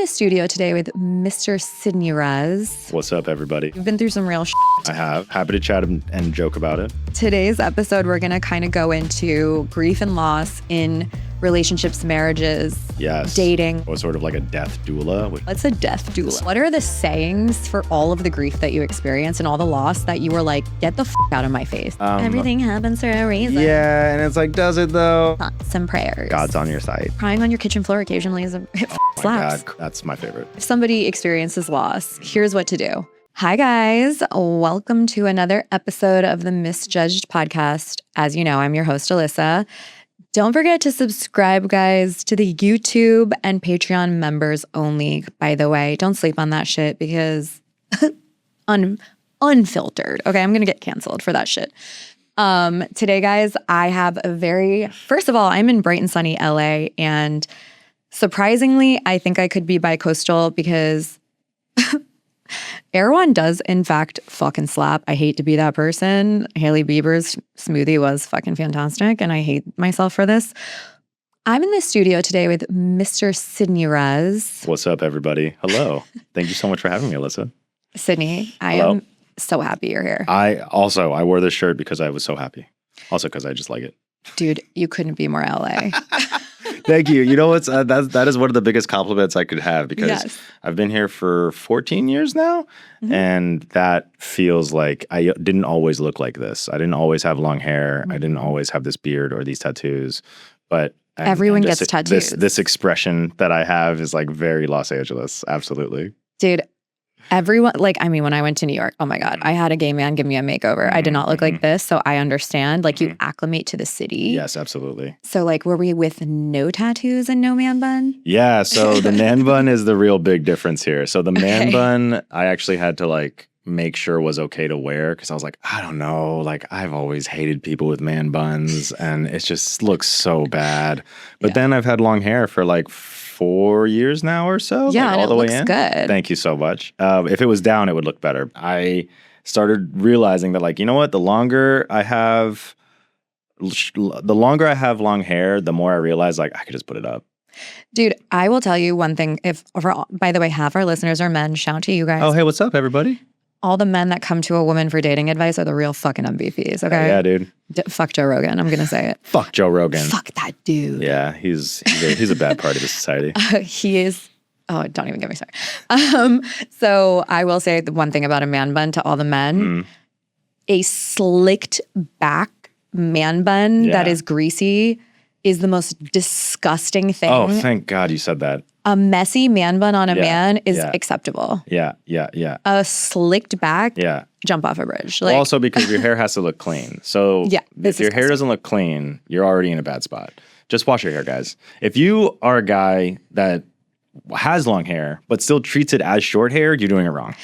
the studio today with Mr. Sidney Raz. What's up, everybody? We've been through some real shit. I have. Happy to chat and joke about it. Today's episode, we're going to kind of go into grief and loss in relationships, marriages, Yes. dating. Or sort of like a death doula. What's a death doula? What are the sayings for all of the grief that you experience and all the loss that you were like, get the out of my face? Everything happens for a reason. Yeah, and it's like, does it though? Thoughts and prayers. God's on your side. Crying on your kitchen floor occasionally is a My slaps. God, that's my favorite. If somebody experiences loss, here's what to do. Hi, guys. Welcome to another episode of the MissJudged podcast. As you know, I'm your host, Alyssa. Don't forget to subscribe, guys, to the YouTube and Patreon members only, by the way. Don't sleep on that shit because unfiltered. Okay, I'm going to get canceled for that shit. Today, guys, I have first of all, I'm in bright and sunny LA, and surprisingly, I think I could be bi-coastal because Erewhon does, in fact, fucking slap. I hate to be that person. Hailey Bieber's smoothie was fucking fantastic, and I hate myself for this. I'm in the studio today with Mr. Sidney Raz. What's up, everybody? Hello. Thank you so much for having me, Alyssa. Sidney, I Hello. am so happy you're here. I wore this shirt because I was so happy. Also because I just like it. Dude, you couldn't be more LA. Thank you. You know what's that is one of the biggest compliments I could have because Yes. I've been here for 14 years now, and that feels like I didn't always look like this. I didn't always have long hair. I didn't always have this beard or these tattoos, but Everyone gets tattoos. This expression that I have is like very Los Angeles. Absolutely. Dude, everyone, when I went to New York, oh my God, I had a gay man give me a makeover. I did not look like this, so I understand. Like, you acclimate to the city. Yes, absolutely. So, like, were we with no tattoos and no man bun? Yeah, so the man bun is the real big difference here. So the man bun, I actually had to like make sure was okay to wear because I was like, I don't know, like I've always hated people with man buns and it just looks so bad. But then I've had long hair for like 4 years now or so. Yeah, like, and all it the way looks in. good. Thank you so much. If it was down, it would look better. I started realizing that, like, you know what? The longer I have long hair, the more I realize like I could just put it up. Dude, I will tell you one thing. By the way, half our listeners are men. Shout to you guys. Oh, hey, what's up, everybody? All the men that come to a woman for dating advice are the real fucking MVPs, okay? Yeah, dude. Fuck Joe Rogan. I'm going to say it. Fuck Joe Rogan. Fuck that dude. Yeah, he's a bad part of the society. He is. Oh, don't even get me started. So I will say the one thing about a man bun to all the men, a slicked back man bun that is greasy is the most disgusting thing. Oh, thank God you said that. A messy man bun on a man is acceptable. Yeah. A slicked back, jump off a bridge. Like, Also because your hair has to look clean. So if your hair doesn't look clean, you're already in a bad spot. Just wash your hair, guys. If you are a guy that has long hair but still treats it as short hair, you're doing it wrong.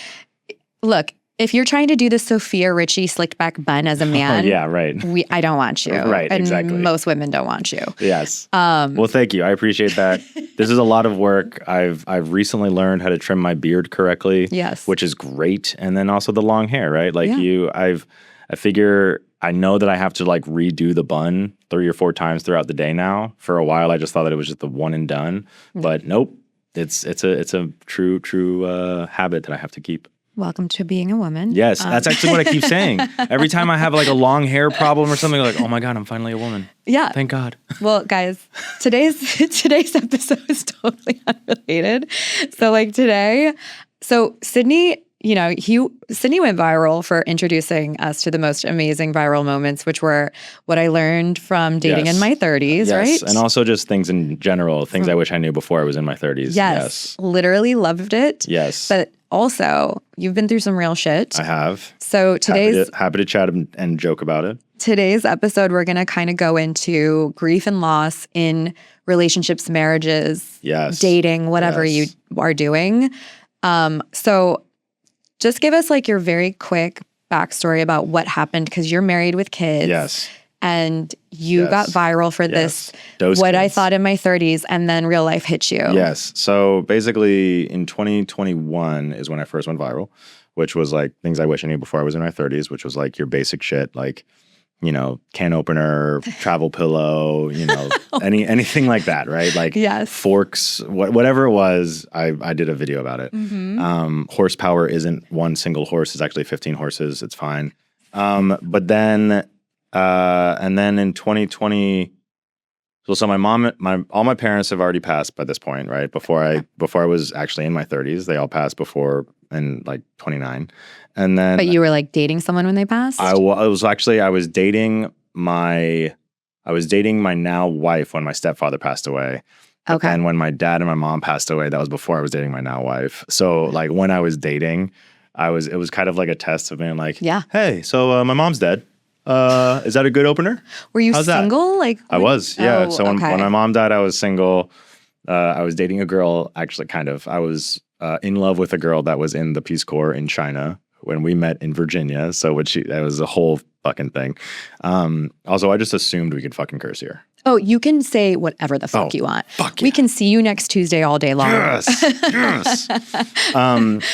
Look, if you're trying to do the Sophia Richie slicked back bun as a man, I don't want you. Right, and exactly. most women don't want you. Yes. Well, thank you. I appreciate that. This is a lot of work. I've recently learned how to trim my beard correctly. Yes. Which is great. And then also the long hair, right? Like I figure I know that I have to like redo the bun 3 or 4 times throughout the day now. For a while, I just thought that it was just the one and done. But nope. It's a true habit that I have to keep. Welcome to being a woman. Yes, that's actually what I keep saying. Every time I have like a long hair problem or something, I'm like, oh my God, I'm finally a woman. Yeah. Thank God. Well, guys, today's episode is totally unrelated. So Sidney, Sidney went viral for introducing us to the most amazing viral moments, which were what I learned from dating in my 30s, right? And also just things in general, things I wish I knew before I was in my 30s. Yes. Literally loved it. Yes. But also, you've been through some real shit. I have. So happy to chat and joke about it. Today's episode, we're going to kind of go into grief and loss in relationships, marriages, dating, whatever you are doing. So just give us like your very quick backstory about what happened because you're married with kids. Yes. And you got viral for this, Those what kids. I thought in my 30s, and then real life hit you. Yes. So basically in 2021 is when I first went viral, which was like things I wish I knew before I was in my 30s, which was like your basic shit, like can opener, travel pillow, anything like that, right? Like forks, whatever it was, I did a video about it. Horsepower isn't one single horse. It's actually 15 horses. It's fine. But then, and then in 2020, so all my parents have already passed by this point, right? Before I was actually in my 30s, they all passed before in like 29. And then, but you were like dating someone when they passed? I was dating my now wife when my stepfather passed away. Okay. And when my dad and my mom passed away, that was before I was dating my now wife. So like when I was dating, it was kind of like a test of being like, hey, so my mom's dead. Is that a good opener? Were you single? Like I was, yeah. So when my mom died, I was single. I was dating a girl, actually kind of. I was in love with a girl that was in the Peace Corps in China when we met in Virginia. So that was a whole fucking thing. Also, I just assumed we could fucking curse here. Oh, you can say whatever the fuck you want. Fuck yeah. We can see you next Tuesday all day long. Yes.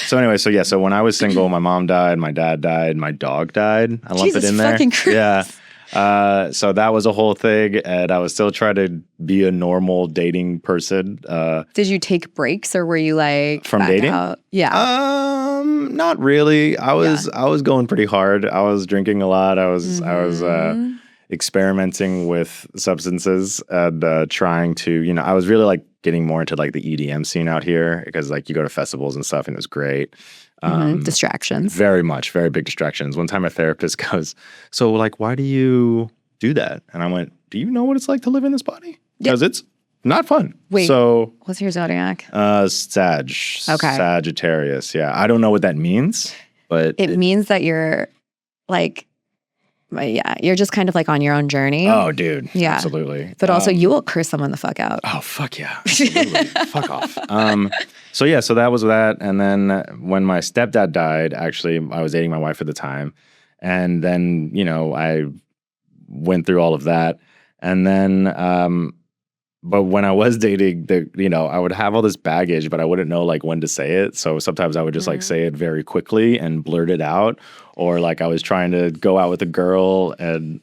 So anyway, so when I was single, my mom died, my dad died, my dog died. I lumped it in there. Fucking Christ. Yeah. So that was a whole thing, and I was still trying to be a normal dating person. Did you take breaks, or were you like from dating? Out? Yeah. Not really. I was going pretty hard. I was drinking a lot. I was experimenting with substances and trying to, I was really like getting more into like the EDM scene out here because like you go to festivals and stuff and it was great. Distractions. Very big distractions. One time a therapist goes, so like, why do you do that? And I went, do you know what it's like to live in this body? Because it's not fun. Wait, so what's your zodiac? Sag. Okay. Sagittarius. Yeah. I don't know what that means, but it means that you're like, you're just kind of like on your own journey. Oh, dude. Yeah. Absolutely. But also you will curse someone the fuck out. Oh, fuck yeah. Absolutely. Fuck off. So that was that. And then when my stepdad died, actually, I was dating my wife at the time. And then, I went through all of that. And then, but when I was dating, I would have all this baggage, but I wouldn't know like when to say it. So sometimes I would just like say it very quickly and blurt it out. Or like I was trying to go out with a girl and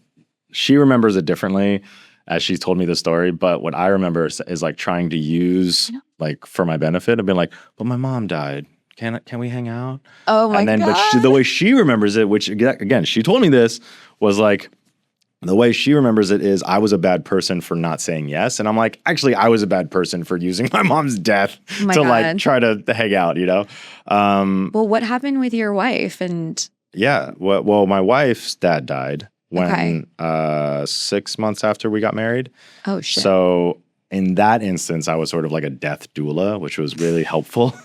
she remembers it differently as she's told me the story. But what I remember is like trying to use like for my benefit. I've been like, but my mom died. Can we hang out? Oh my God. But the way she remembers it, which again, she told me this was like, the way she remembers it is I was a bad person for not saying yes. And I'm like, actually, I was a bad person for using my mom's death like try to hang out, Well, what happened with your wife? And yeah, well, my wife's dad died when 6 months after we got married. Oh, shit. So in that instance, I was sort of like a death doula, which was really helpful.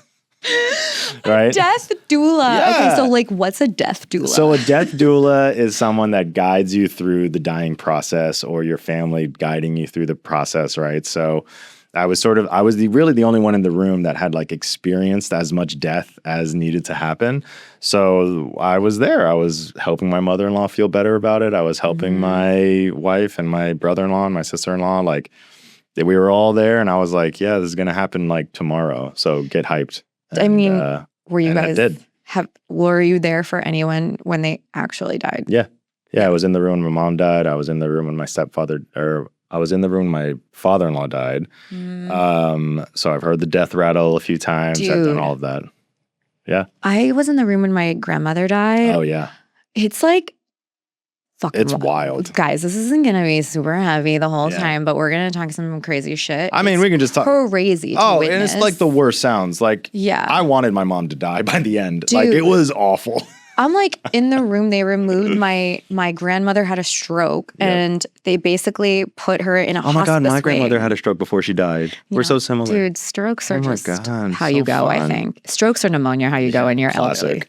Right? Death doula. Yeah. Okay, so like what's a death doula? So a death doula is someone that guides you through the dying process or your family guiding you through the process, right? So I was really the only one in the room that had like experienced as much death as needed to happen. So I was there. I was helping my mother-in-law feel better about it. I was helping my wife and my brother-in-law and my sister-in-law. Like we were all there and I was like, yeah, this is going to happen like tomorrow. So get hyped. I mean, were you guys were you there for anyone when they actually died? Yeah. Yeah. I was in the room when my mom died. I was in the room when I was in the room when my father-in-law died. So I've heard the death rattle a few times. Dude. I've done all of that. Yeah. I was in the room when my grandmother died. Oh yeah. It's like fucking it's wild. Guys, this isn't going to be super heavy the whole time, but we're going to talk some crazy shit. I mean, we can just talk. Crazy to witness. And it's like the worst sounds. Like, yeah. I wanted my mom to die by the end. Dude. Like, it was awful. I'm like in the room, they removed my grandmother had a stroke and they basically put her in a hospice. Oh my God, my grandmother had a stroke before she died. We're so similar. Dude, strokes are just how you go, fun. I think. Strokes or pneumonia, how you go when you're elderly.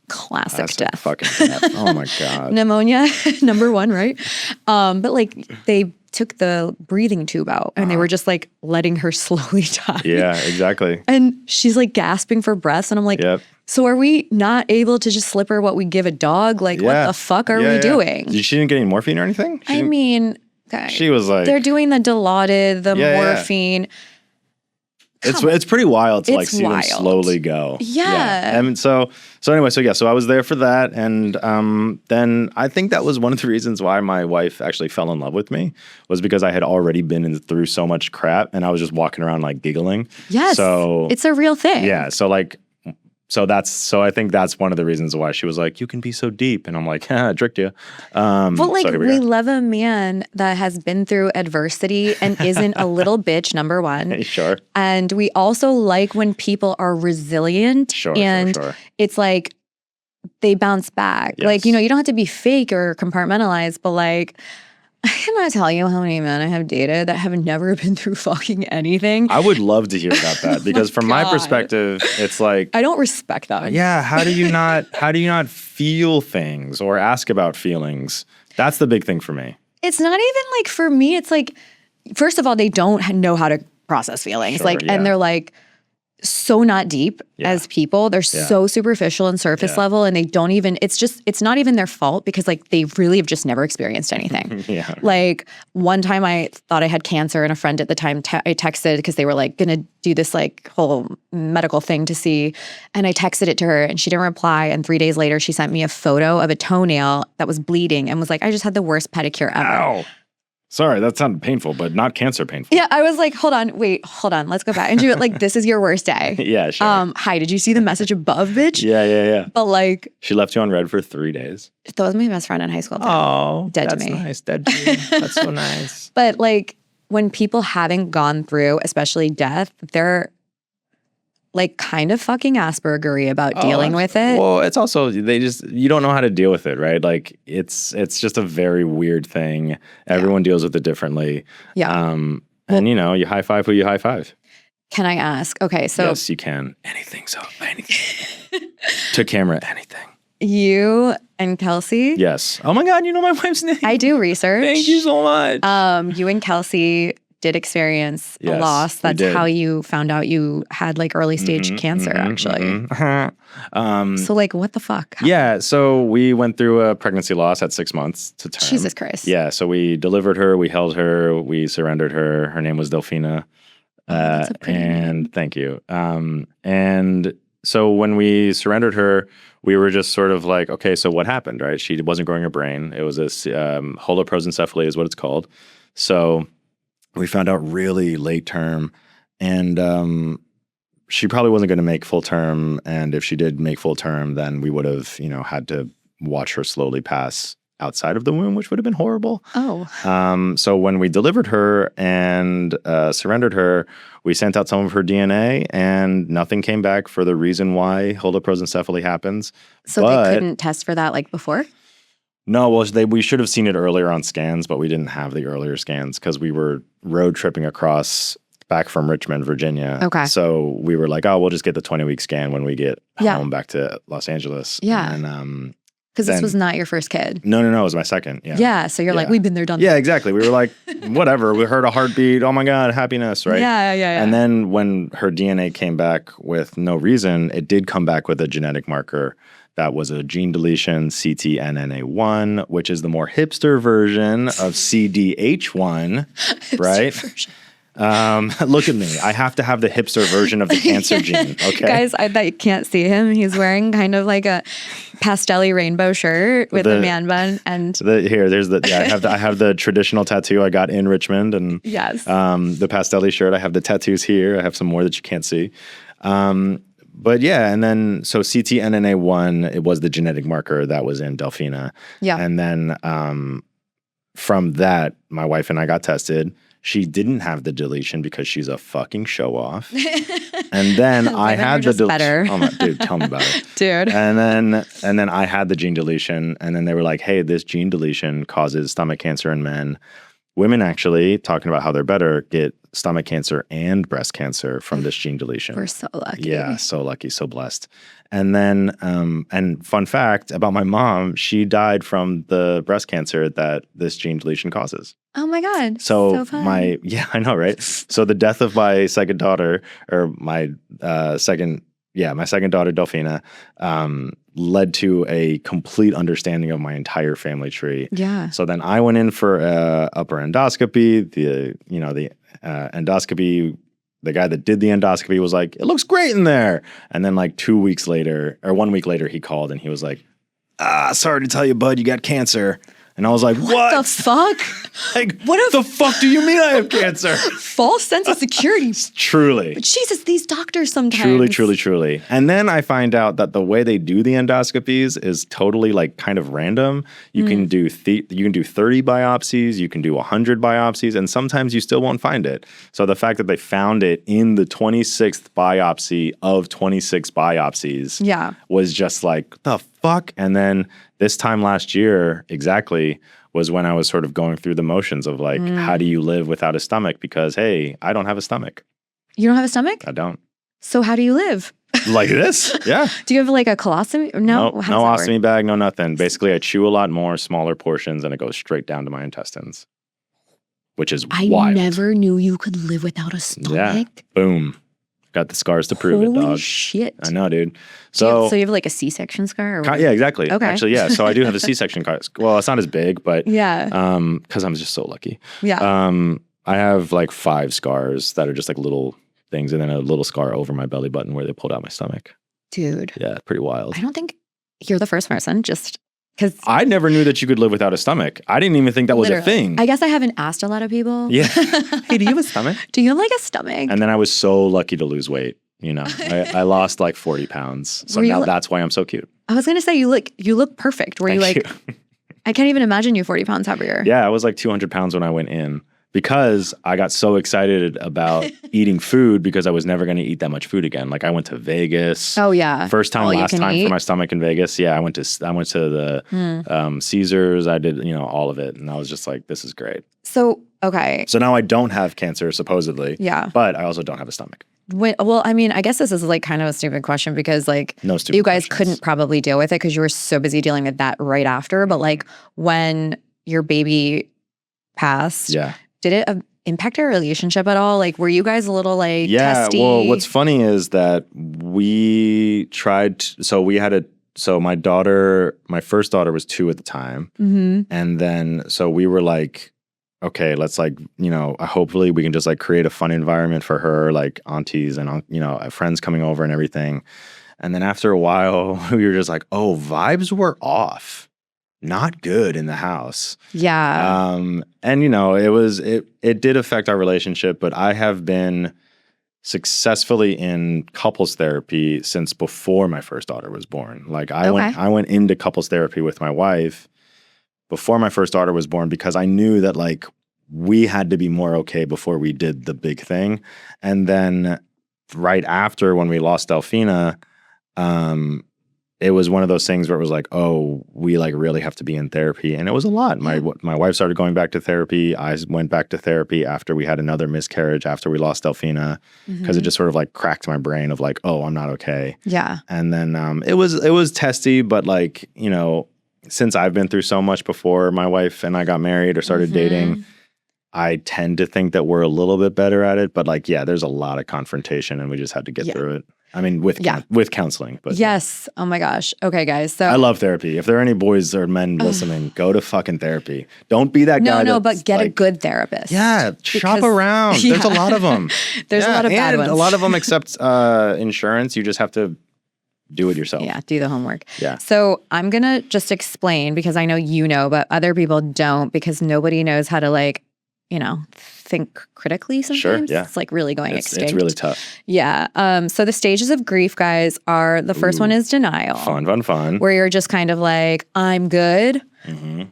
Classic death. Fucking death. Oh my God. Pneumonia, number one, right? But like they took the breathing tube out and they were just like letting her slowly die. Yeah, exactly. And she's like gasping for breath. And I'm like, so are we not able to just slip her what we give a dog? Like, what the fuck are we doing? She didn't get any morphine or anything? I mean, guys, she was like, they're doing the Dilaudid, the morphine. It's pretty wild to like It's see them wild. slowly go. Yeah. And so anyway, so I was there for that, and then I think that was one of the reasons why my wife actually fell in love with me, was because I had already been through so much crap, and I was just walking around like giggling. Yes. So it's a real thing. yeah. So I think that's one of the reasons why she was like, you can be so deep. And I'm like, I tricked you. But like, so here we go. love a man that has been through adversity and isn't a little bitch, number one. Sure. And we also like when people are resilient. Sure. It's like they bounce back. Yes. Like, you don't have to be fake or compartmentalized, but like, I cannot tell you how many men I have dated that have never been through fucking anything. I would love to hear about that, because from my God. perspective, it's like, I don't respect them. yeah, how do you not feel things or ask about feelings? That's the big thing for me. It's not even like, for me, it's like, first of all, they don't know how to process feelings. Sure, like, yeah. and they're like so not deep as people. They're so superficial and surface level, and they don't even, it's not even their fault, because like they really have just never experienced anything. Yeah. Like one time I thought I had cancer, and a friend at the time I texted, because they were like gonna do this like whole medical thing to see, and I texted it to her and she didn't reply, and 3 days later she sent me a photo of a toenail that was bleeding and was like, I just had the worst pedicure ever. Ow. Sorry, that sounded painful, but not cancer painful. Yeah, I was like, hold on, let's go back. And she was like, this is your worst day. Yeah, sure. Hi, did you see the message above, bitch? Yeah. But like, She left you on red for 3 days. that was my best friend in high school. Oh, Dead to that's me. nice. Dead to you. That's so nice. But like, when people haven't gone through, especially death, they're like kind of fucking Aspergery about dealing with it. Well, it's also, you don't know how to deal with it, right? Like it's just a very weird thing. Everyone deals with it differently. Yeah. And you high five who you high five. Can I ask? Okay, so Yes, you can. Anything. To camera, anything. you and Kelsey. Yes. Oh my God, you know my wife's name. I do research. Thank you so much. You and Kelsey did experience a Yes, loss. we That's did. how you found out you had like early stage cancer, actually. So like, what the fuck? Yeah, so we went through a pregnancy loss at 6 months to term. Jesus Christ. Yeah, so we delivered her, we held her, we surrendered her. Her name was Delphina. That's a pretty name. Thank you. And so when we surrendered her, we were just sort of like, okay, so what happened, right? She wasn't growing her brain. It was a holoprosencephaly is what it's called. So we found out really late term, and she probably wasn't going to make full term. And if she did make full term, then we would have, had to watch her slowly pass outside of the womb, which would have been horrible. Oh. So when we delivered her and surrendered her, we sent out some of her DNA, and nothing came back for the reason why holoprosencephaly happens. So they couldn't test for that like before? No, well, we should have seen it earlier on scans, but we didn't have the earlier scans because we were road tripping across back from Richmond, Virginia. Okay. So we were like, oh, we'll just get the 20-week scan when we get home back to Los Angeles. Yeah. And Because this was not your first kid. No, it was my second. Yeah. Yeah. So you're like, we've been there, done that. Yeah, exactly. We were like, whatever. We heard a heartbeat. Oh my God, happiness, right? Yeah. And then when her DNA came back with no reason, it did come back with a genetic marker that was a gene deletion, ctNNA1, which is the more hipster version of CDH1, right? Look at me. I have to have the hipster version of the cancer gene, okay? Guys, I bet you can't see him. He's wearing kind of like a pastel-y rainbow shirt with a man bun. And I have the traditional tattoo I got in Richmond, and yes, the pastel-y shirt. I have the tattoos here. I have some more that you can't see. But yeah, and then so ctNNA1, it was the genetic marker that was in Delphina. Yeah. And then from that, my wife and I got tested. She didn't have the deletion because she's a fucking show off. And then I had the deletion. Oh my dude, tell me about it. Dude. And then I had the gene deletion, and then they were like, hey, this gene deletion causes stomach cancer in men. Women actually, talking about how they're better, get stomach cancer and breast cancer from this gene deletion. We're so lucky. Yeah, so lucky, so blessed. And then, and fun fact about my mom, she died from the breast cancer that this gene deletion causes. Oh my God. So fun. I know, right? So the death of my second daughter, or my second daughter, Delphina, led to a complete understanding of my entire family tree. Yeah. So then I went in for upper endoscopy. The endoscopy the guy that did the endoscopy was like, it looks great in there. And then like 1 week later, he called and he was like, sorry to tell you, bud, you got cancer. And I was like, what? The fuck? Like, what the fuck do you mean I have cancer? False sense of security. Truly. But Jesus, these doctors sometimes. Truly. And then I find out that the way they do the endoscopies is totally like kind of random. You can do 30 biopsies, you can do 100 biopsies, and sometimes you still won't find it. So the fact that they found it in the 26th biopsy of 26 biopsies was just like, the fuck? And then this time last year, exactly, was when I was sort of going through the motions of like, how do you live without a stomach? Because, hey, I don't have a stomach. You don't have a stomach? I don't. So how do you live? Like this? Yeah. Do you have like a colostomy? No ostomy bag, no nothing. Basically, I chew a lot more, smaller portions, and it goes straight down to my intestines, which is wild. I never knew you could live without a stomach. Yeah. Boom. Got the scars to prove it, dog. Holy shit. I know, dude. So you have like a C-section scar? Or yeah, exactly. Okay. Actually, yeah. So I do have a C-section scar. Well, it's not as big, but because I'm just so lucky. Yeah. I have like 5 scars that are just like little things, and then a little scar over my belly button where they pulled out my stomach. Dude. Yeah, pretty wild. I don't think you're the first person, just because I never knew that you could live without a stomach. I didn't even think that was a thing. I guess I haven't asked a lot of people. Yeah. Hey, do you have a stomach? Do you have like a stomach? And then I was so lucky to lose weight. You know, I lost like 40 pounds. So now that's why I'm so cute. I was going to say, you look perfect. Thank you. I can't even imagine you 40 pounds heavier. Yeah, I was like 200 pounds when I went in because I got so excited about eating food because I was never going to eat that much food again. Like I went to Vegas. Oh yeah. Last time for my stomach in Vegas. Yeah, I went to the Caesars. I did, all of it. And I was just like, this is great. So, okay. So now I don't have cancer, supposedly. Yeah. But I also don't have a stomach. Well, I mean, I guess this is like kind of a stupid question because like you guys couldn't probably deal with it because you were so busy dealing with that right after. But like when your baby passed, did it impact our relationship at all? Like, were you guys a little like testy? Well, what's funny is that we tried. So my first daughter was 2 at the time, and then so we were like, okay, let's like, hopefully we can just like create a fun environment for her, like aunties and, friends coming over and everything. And then after a while, we were just like, oh, vibes were off. Not good in the house. Yeah. And, it did affect our relationship, but I have been successfully in couples therapy since before my first daughter was born. Like I went into couples therapy with my wife before my first daughter was born because I knew that like we had to be more okay before we did the big thing. And then right after when we lost Delphina, it was one of those things where it was like, oh, we like really have to be in therapy. And it was a lot. My wife started going back to therapy. I went back to therapy after we had another miscarriage, after we lost Delphina, because it just sort of like cracked my brain of like, oh, I'm not okay. Yeah. And then it was testy, but like, since I've been through so much before my wife and I got married or started dating, I tend to think that we're a little bit better at it. But like, yeah, there's a lot of confrontation and we just had to get through it. I mean, with counseling. But yes. Oh my gosh. Okay, guys. So I love therapy. If there are any boys or men listening, go to fucking therapy. Don't be that guy. No, but get a good therapist. Yeah. Shop around. There's a lot of them. There's a lot of bad ones. A lot of them accept insurance. You just have to do it yourself. Yeah, do the homework. Yeah. So I'm going to just explain because I know, but other people don't because nobody knows how to like, think critically sometimes. Sure, yeah. It's like really going extinct. It's really tough. Yeah. So the stages of grief, guys, are the first one is denial. Fun. Where you're just kind of like, I'm good.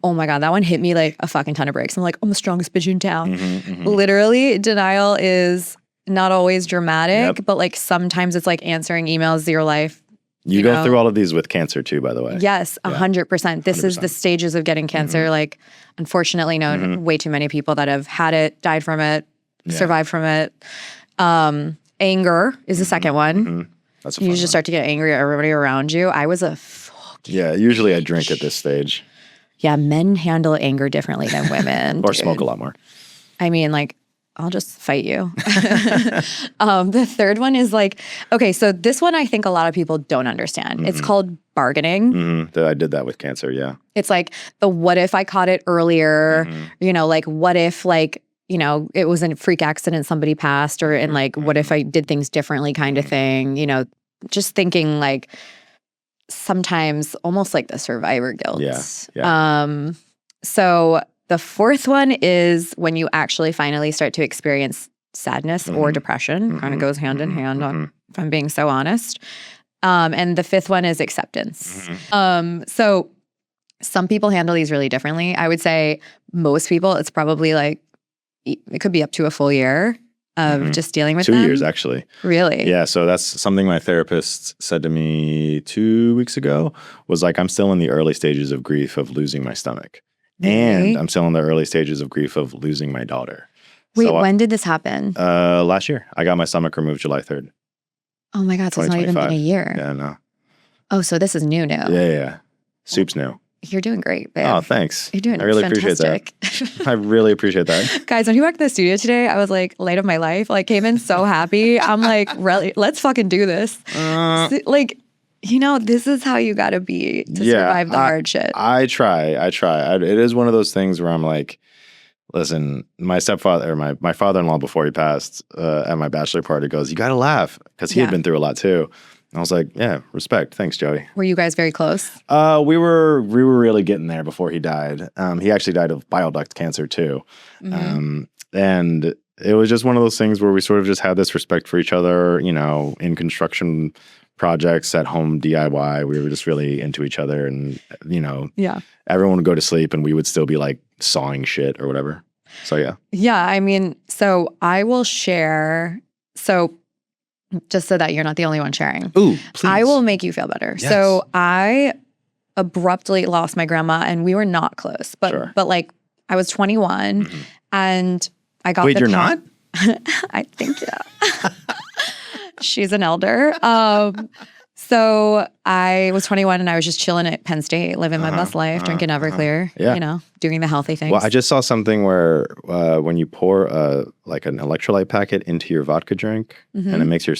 Oh my God, that one hit me like a fucking ton of bricks. I'm like, I'm the strongest bitch in town. Literally, denial is not always dramatic, but like sometimes it's like answering emails your life. You go through all of these with cancer too, by the way. Yes, 100%. This 100%. Is the stages of getting cancer. Like, unfortunately, way too many people that have had it, died from it, survived from it. Anger is the second one. That's a you fun just one. start to get angry at everybody around you. I was a usually I drink at this stage. Yeah, men handle anger differently than women. Or smoke a lot more. I mean, like, I'll just fight you. The third one is like, okay, so this one I think a lot of people don't understand. It's called bargaining. I did that with cancer, yeah. It's like the what if I caught it earlier, like what if like, it was a freak accident, somebody passed, or and like, what if I did things differently kind of thing, just thinking like sometimes almost like the survivor guilt. Yeah. So the fourth one is when you actually finally start to experience sadness or depression. Kind of goes hand in hand, if I'm being so honest. And the fifth one is acceptance. So some people handle these really differently. I would say most people, it's probably like, it could be up to a full year of just dealing with 2 them. years, actually. Really? Yeah. So that's something my therapist said to me 2 weeks ago, was like, I'm still in the early stages of grief of losing my stomach. Really? And I'm still in the early stages of grief of losing my daughter. Wait, So, when did this happen? last year. I got my stomach removed July 3rd. Oh my God, so it's not even been a year. Yeah, no. Oh, so this is new. Yeah. Soup's new. You're doing great, babe. Oh, thanks. You're doing I really fantastic. appreciate that. I really appreciate that. Guys, when he walked in the studio today, I was like, light of my life. Like, came in so happy. I'm like, really, let's fucking do this. Like, this is how you got to be to survive the hard shit. I try. It is one of those things where I'm like, listen, my stepfather, or my father-in-law before he passed at my bachelor party goes, you got to laugh, because he had been through a lot too. And I was like, yeah, respect. Thanks, Joey. Were you guys very close? We were really getting there before he died. He actually died of bile duct cancer too. And it was just one of those things where we sort of just had this respect for each other, in construction projects, at home DIY. We were just really into each other, and everyone would go to sleep and we would still be like sawing shit or whatever. So yeah. I mean, so I will share. So just so that you're not the only one sharing. Ooh, please. I will make you feel better. Yes. So I abruptly lost my grandma, and we were not close, but like I was 21 and I got Wait, you're not? I think, yeah. She's an elder. So I was 21 and I was just chilling at Penn State, living my best life, drinking Everclear, doing the healthy things. Well, I just saw something where when you pour like an electrolyte packet into your vodka drink, and it makes your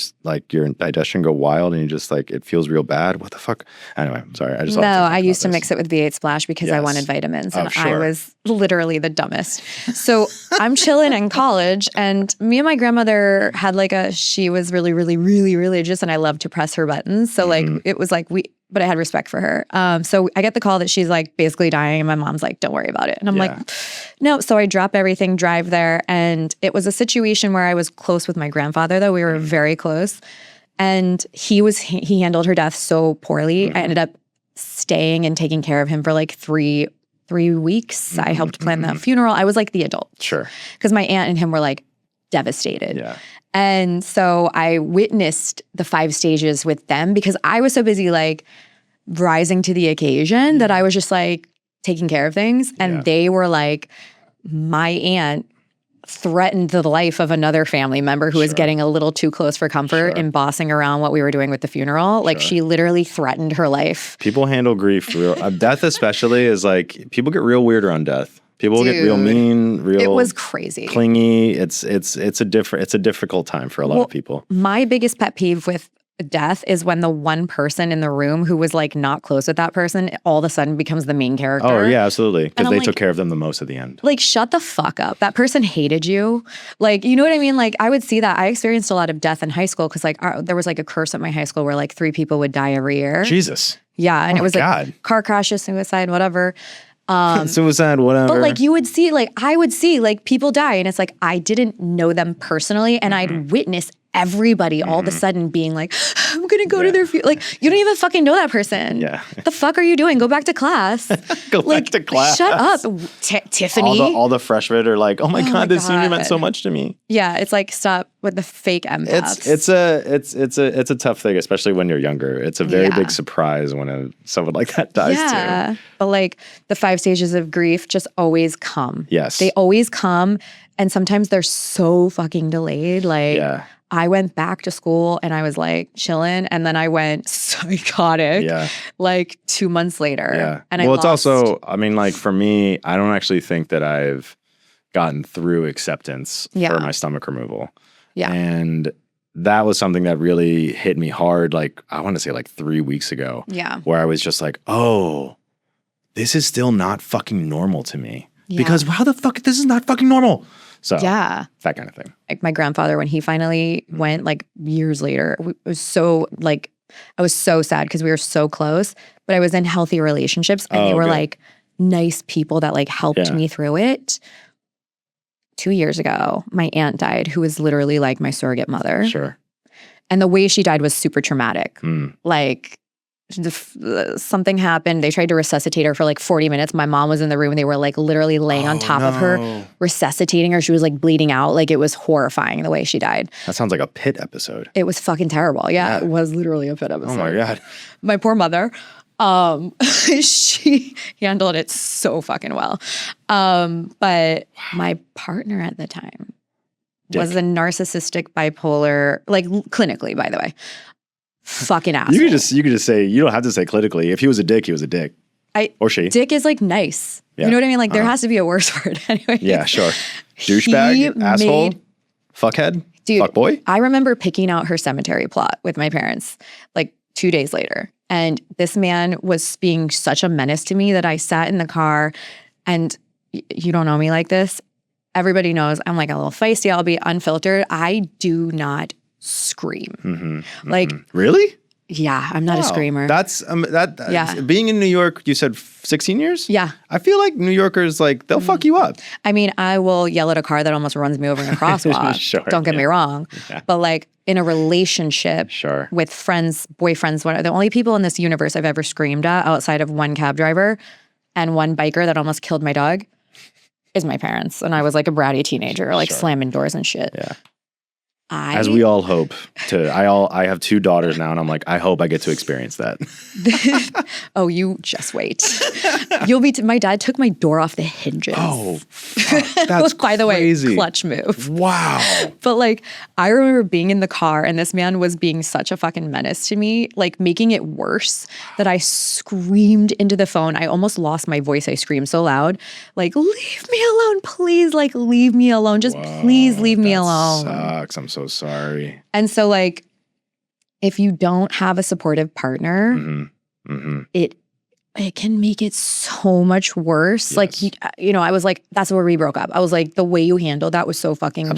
digestion go wild, and you just like, it feels real bad. What the fuck? Anyway, sorry. I used to mix it with V8 Splash because I wanted vitamins, and I was literally the dumbest. So I'm chilling in college, and me and my grandmother had she was really, really, really religious, and I loved to press her buttons. So it was like but I had respect for her. So I get the call that she's like basically dying, and my mom's like, don't worry about it. And I'm like, no. So I drop everything, drive there. And it was a situation where I was close with my grandfather, though. We were very close. And he handled her death so poorly. I ended up staying and taking care of him for like three weeks. I helped plan the funeral. I was like the adult. Sure. Because my aunt and him were like devastated. Yeah. And so I witnessed the 5 stages with them because I was so busy like rising to the occasion that I was just like taking care of things. And they were like, my aunt threatened the life of another family member who was getting a little too close for comfort and bossing around what we were doing with the funeral. Like she literally threatened her life. People handle grief real. Death especially is like, people get real weird around death. People get real mean, it was crazy. Clingy. It's a difficult time for a lot of people. My biggest pet peeve with death is when the one person in the room who was like not close with that person all of a sudden becomes the main character. Oh yeah, absolutely. Because they took care of them the most at the end. Like, shut the fuck up. That person hated you. Like, you know what I mean? Like, I would see that. I experienced a lot of death in high school because like there was like a curse at my high school where like 3 people would die every year. Jesus. Yeah, and it was like car crashes, suicide, whatever. Suicide, whatever. But like you would see, like I would see like people die, and it's like I didn't know them personally, and I'd witness everybody all of a sudden being like, I'm gonna go to their like you don't even fucking know that person. Yeah. What the fuck are you doing? Go back to class. Go back to class. Shut up, Tiffany. All the freshmen are like, oh my god, this senior meant so much to me. Yeah, it's like stop with the fake empaths. It's a tough thing, especially when you're younger. It's a very big surprise when someone like that dies too. But like the 5 stages of grief just always come. Yes. They always come, and sometimes they're so fucking delayed. Like I went back to school and I was like chilling, and then I went psychotic like 2 months later. Yeah. And it's also, I mean, like for me, I don't actually think that I've gotten through acceptance for my stomach removal. Yeah. And that was something that really hit me hard, like I want to say like 3 weeks ago. Yeah. Where I was just like, oh, this is still not fucking normal to me. Yeah. Because how the fuck, this is not fucking normal. So yeah, that kind of thing. Like my grandfather, when he finally went, like years later, it was so like, I was so sad because we were so close, but I was in healthy relationships and they were good. like nice people that like helped me through it. 2 years ago, my aunt died, who was literally like my surrogate mother. Sure. And the way she died was super traumatic. Like something happened. They tried to resuscitate her for like 40 minutes. My mom was in the room. They were like literally laying on top of her, resuscitating her. She was like bleeding out. Like it was horrifying the way she died. That sounds like a Pit episode. It was fucking terrible. Yeah, it was literally a Pit episode. Oh my God. My poor mother. She handled it so fucking well. But my partner at the time was a narcissistic bipolar, like clinically, by the way. Fucking asshole. You could just say, you don't have to say clinically. If he was a dick, he was a dick. Or she. Dick is like nice. Yeah. You know what I mean? Like there has to be a worse word anyway. Yeah, sure. Douchebag, asshole, fuckhead, dude, fuckboy. I remember picking out her cemetery plot with my parents like 2 days later. And this man was being such a menace to me that I sat in the car and you don't know me like this. Everybody knows I'm like a little feisty. I'll be unfiltered. I do not scream. Like really? Yeah, I'm not a screamer. That's being in New York, you said 16 years? Yeah. I feel like New Yorkers, like, they'll fuck you up. I mean, I will yell at a car that almost runs me over in a crosswalk. Sure, don't get me wrong. Yeah. But like in a relationship with friends, boyfriends, the only people in this universe I've ever screamed at outside of one cab driver and one biker that almost killed my dog is my parents. And I was like a bratty teenager, like slamming doors and shit. Yeah. As we all hope to. I have 2 daughters now, and I'm like, I hope I get to experience that. Oh, you just wait. You'll be. My dad took my door off the hinges. Oh, fuck, that's by the crazy. way, clutch move. Wow. But like, I remember being in the car, and this man was being such a fucking menace to me, like making it worse. That I screamed into the phone. I almost lost my voice. I screamed so loud, like, "Leave me alone, please! Like, leave me alone. Just please leave me alone." Sucks. I'm so sorry. And so like, if you don't have a supportive partner, it can make it so much worse. Yes. Like, you know, I was like, that's where we broke up. I was like, the way you handled that was so fucking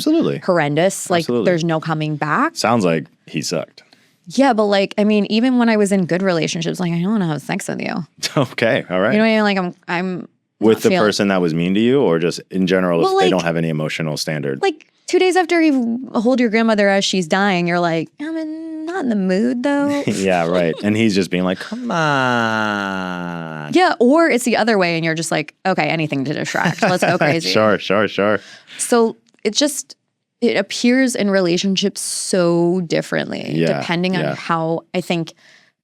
horrendous. Like, there's no coming back. Sounds like he sucked. Yeah, but like, I mean, even when I was in good relationships, like, I don't want to have sex with you. Okay, all right. You know what I mean? Like, I'm with the person that was mean to you, or just in general, if they don't have any emotional standard. Like 2 days after you hold your grandmother as she's dying, you're like, I'm not in the mood though. Yeah, right. And he's just being like, come on. Yeah, or it's the other way and you're just like, okay, anything to distract. Let's go crazy. Sure. So it appears in relationships so differently depending on how I think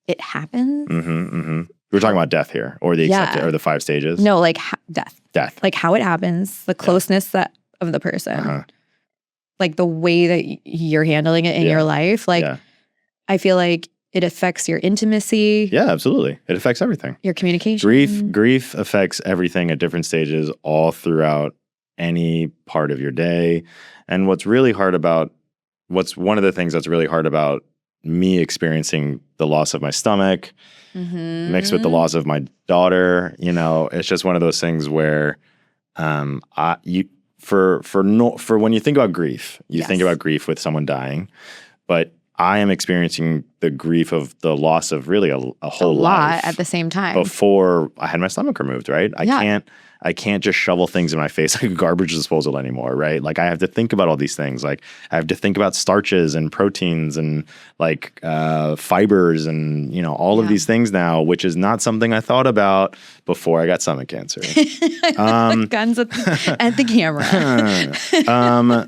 it happens. We're talking about death here, or the accepted, or the 5 stages. No, like death. Death. Like how it happens, the closeness of the person. Like the way that you're handling it in your life. Like I feel like it affects your intimacy. Yeah, absolutely. It affects everything. Your communication. Grief affects everything at different stages all throughout any part of your day. And what's one of the things that's really hard about me experiencing the loss of my stomach mixed with the loss of my daughter, you know, it's just one of those things where for when you think about grief, you think about grief with someone dying, but I am experiencing the grief of the loss of really a whole lot at the same time. Before I had my stomach removed, right? I can't just shovel things in my face like a garbage disposal anymore, right? Like I have to think about all these things. Like I have to think about starches and proteins and like fibers and, you know, all of these things now, which is not something I thought about before I got stomach cancer. Guns at the camera.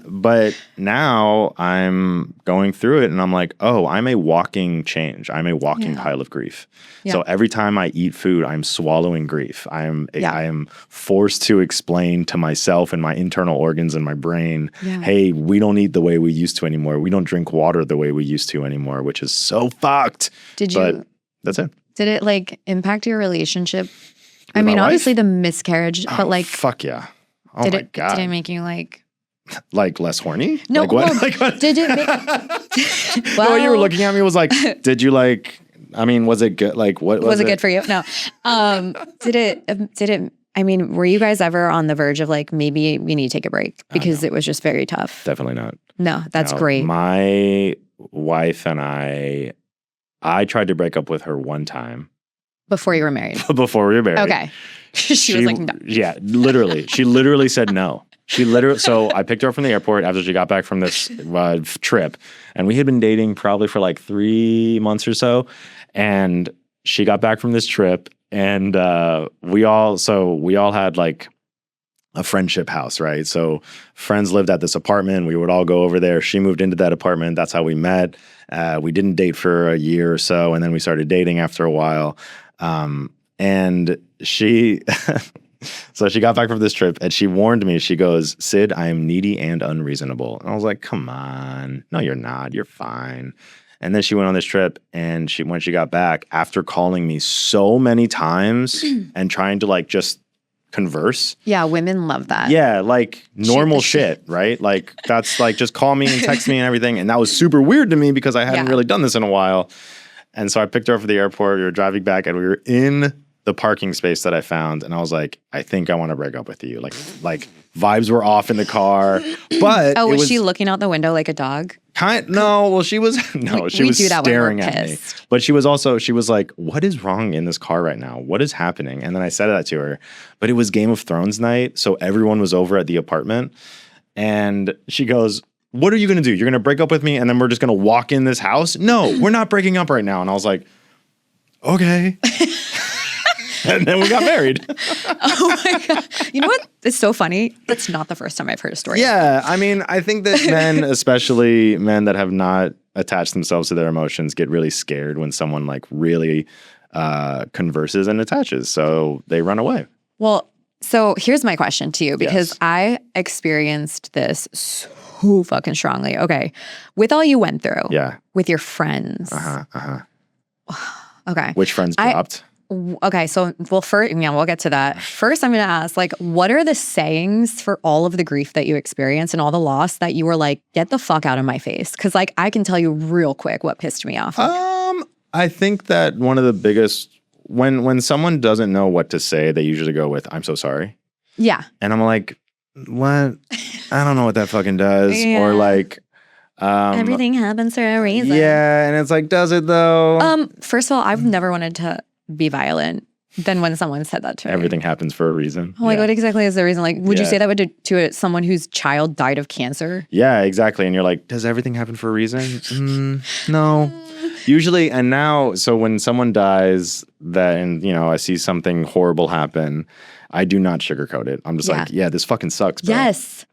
But now I'm going through it and I'm like, oh, I'm a walking change. I'm a walking pile of grief. Yeah. So every time I eat food, I'm swallowing grief. I am forced to explain to myself and my internal organs and my brain, hey, we don't eat the way we used to anymore. We don't drink water the way we used to anymore, which is so fucked. But that's it. Did it like impact your relationship? I mean, obviously the miscarriage, but like, fuck yeah. Oh my God. Did it make you like less horny? No, like what? Well, like what? Did it make well, you were looking at me was like, did you like, I mean, was it good? Like what was it good for you? No. Did it I mean, were you guys ever on the verge of like, maybe we need to take a break because it was just very tough? Definitely not. No, that's great. My wife and I tried to break up with her one time. Before you were married? Before we were married. Okay. she was like, no. Yeah, literally. She literally said no. So I picked her up from the airport after she got back from this trip. And we had been dating probably for like 3 months or so. And she got back from this trip. And we all had like a friendship house, right? So friends lived at this apartment. We would all go over there. She moved into that apartment. That's how we met. We didn't date for a year or so. And then we started dating after a while. And she, so she got back from this trip and she warned me, she goes, Sid, I am needy and unreasonable. And I was like, come on. No, you're not. You're fine. And then she went on this trip and when she got back, after calling me so many times and trying to like just converse. Yeah, women love that. Yeah, like normal shit, right? Like that's like just call me and text me and everything. And that was super weird to me because I hadn't really done this in a while. And so I picked her up at the airport. We were driving back and we were in the parking space that I found. And I was like, I think I want to break up with you. Like vibes were off in the car. But was she looking out the window like a dog? She was staring at me. But she was like, what is wrong in this car right now? What is happening? And then I said that to her. But it was Game of Thrones night, so everyone was over at the apartment. And she goes, what are you going to do? You're going to break up with me and then we're just going to walk in this house? No, we're not breaking up right now. And I was like, okay. And then we got married. Oh my God. You know what? It's so funny. That's not the first time I've heard a story. Yeah. I mean, I think that men, especially men that have not attached themselves to their emotions, get really scared when someone like really converses and attaches. So they run away. Well, so here's my question to you, because I experienced this so fucking strongly. Okay. With all you went through. Yeah. With your friends. Okay. Which friends dropped? Okay, so first, we'll get to that. First, I'm going to ask, like, what are the sayings for all of the grief that you experienced and all the loss that you were like, get the fuck out of my face? Because, like, I can tell you real quick what pissed me off. I think that one of the biggest, when someone doesn't know what to say, they usually go with, I'm so sorry. Yeah. And I'm like, what? I don't know what that fucking does. Yeah. Or like, everything happens for a reason. Yeah, and it's like, does it though? First of all, I've never wanted to be violent than when someone said that to me. Everything happens for a reason. Oh, like what exactly is the reason? Like, would you say that to someone whose child died of cancer? Yeah, exactly. And you're like, does everything happen for a reason? No. Usually, and now, so when someone dies and I see something horrible happen, I do not sugarcoat it. I'm just like, yeah, this fucking sucks, bro. Yes.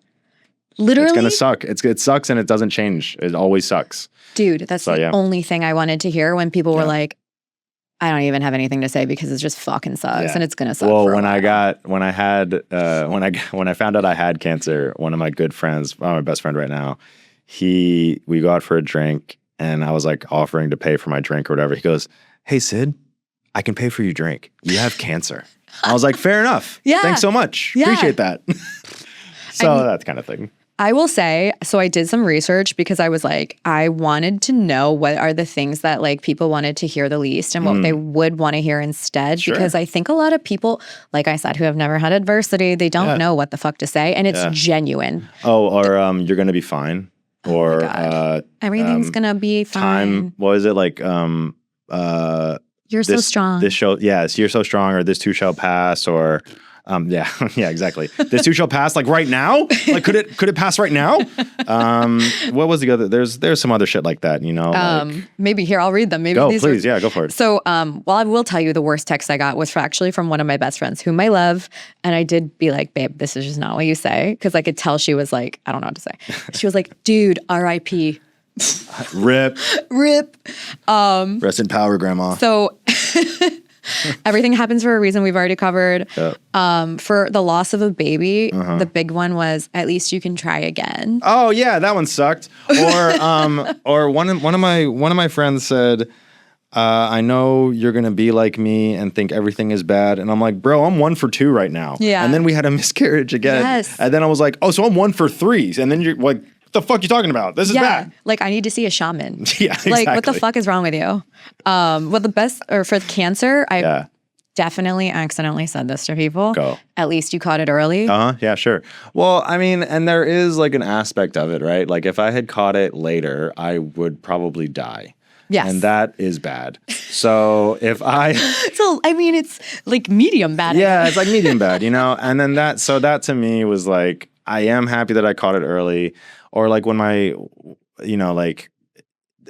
Literally. It's gonna suck. It sucks and it doesn't change. It always sucks. Dude, that's the only thing I wanted to hear when people were like, I don't even have anything to say because it just fucking sucks and it's gonna suck. Well, when I found out I had cancer, one of my good friends, my best friend right now, we go out for a drink and I was like offering to pay for my drink or whatever. He goes, hey Sid, I can pay for your drink. You have cancer. I was like, fair enough. Yeah. Thanks so much. Yeah. Appreciate that. So that kind of thing. I will say, so I did some research because I was like, I wanted to know what are the things that like people wanted to hear the least and what they would want to hear instead. Sure. Because I think a lot of people, like I said, who have never had adversity, they don't know what the fuck to say. And it's genuine. Oh, or you're going to be fine. Or everything's going to be fine. Time, what is it like? You're so strong. This show, yes, you're so strong, or this too shall pass, or yeah, exactly. This too shall pass, like right now. Like, could it pass right now? What was the other? There's some other shit like that, maybe here I'll read them. Maybe go for it. So, well, I will tell you the worst text I got was actually from one of my best friends, whom I love, and I did be like, babe, this is just not what you say, because I could tell she was like, I don't know what to say. She was like, dude, R.I.P. Rip. Rest in power, grandma. So everything happens for a reason. We've already covered. Yep. For the loss of a baby, the big one was at least you can try again. Oh yeah, that one sucked. Or one of my friends said, I know you're gonna be like me and think everything is bad. And I'm like, bro, I'm 1 for 2 right now. Yeah. And then we had a miscarriage again. Yes. And then I was like, oh, so I'm 1 for 3. And then you're like, what the fuck you talking about? This is bad. Like, I need to see a shaman. Yeah, exactly. Like, what the fuck is wrong with you? Well, for cancer, definitely accidentally said this to people. Go. At least you caught it early. Yeah, sure. Well, I mean, and there is like an aspect of it, right? Like if I had caught it later, I would probably die. Yes. And that is bad. So if I... So, I mean, it's like medium bad. Yeah, it's like medium bad, you know? And then that to me was like, I am happy that I caught it early. Or like when my, you know, like